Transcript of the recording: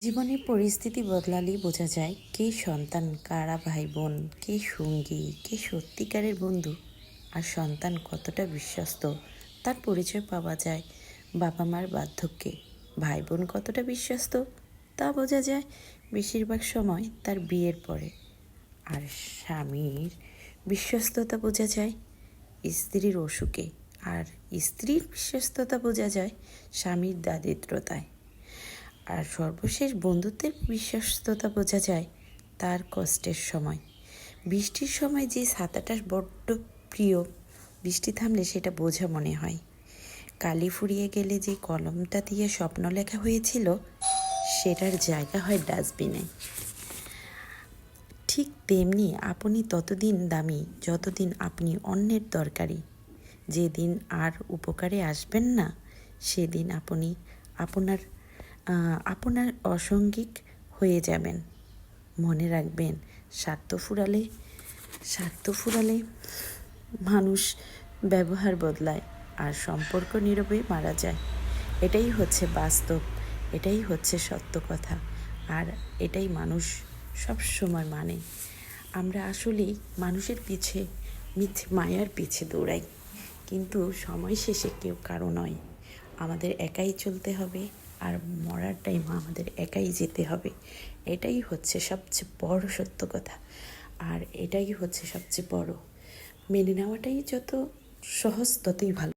জীবনের পরিস্থিতি বদলালেই বোঝা যায় কে সন্তান, কারা ভাই বোন, কে সঙ্গী, কে সত্যিকারের বন্ধু আর সন্তান কতটা বিশ্বস্ত তার পরিচয় পাওয়া যায় বাবা মার বার্ধক্যে। ভাই বোন কতটা বিশ্বস্ত তা বোঝা যায় বেশিরভাগ সময় তার বিয়ের পরে। আর স্বামীর বিশ্বস্ততা বোঝা যায় স্ত্রীর অসুখে, আর স্ত্রীর বিশ্বস্ততা বোঝা যায় স্বামীর দারিদ্রতায়। আর সর্বশেষ বন্ধুত্বের বিশ্বস্ততা বোঝা যায় তার কষ্টের সময়। বৃষ্টির সময় যে ছাতাটা বড্ড প্রিয়, বৃষ্টি থামলে সেটা বোঝা মনে হয়। কালি ফুরিয়ে গেলে যে কলমটা দিয়ে স্বপ্ন লেখা হয়েছিল সেটার জায়গা হয় ডাস্টবিনে। ঠিক তেমনি আপনি ততদিন দামি যতদিন আপনি অন্যের দরকারি। যেদিন আর উপকারে আসবেন না সেদিন আপনি আপনার আপনার অসঙ্গিক হয়ে যাবেন। মনে রাখবেন, স্বার্থ ফুরালে মানুষ ব্যবহার বদলায় আর সম্পর্ক নীরবে মারা যায়। এটাই হচ্ছে বাস্তব, এটাই হচ্ছে সত্য কথা, আর এটাই মানুষ সব সময় মানে। আমরা আসলেই মানুষের পিছে মায়ার পিছে দৌড়াই, কিন্তু সময় শেষে কেউ কারো নয়। আমাদের একাই চলতে হবে, আর মরার টাইম আমাদের একাই যেতে হবে। এটাই হচ্ছে সবচেয়ে বড় সত্য কথা, আর এটাই হচ্ছে সবচেয়ে বড়। মেনে নেওয়াটাই যত সহজ ততই ভালো।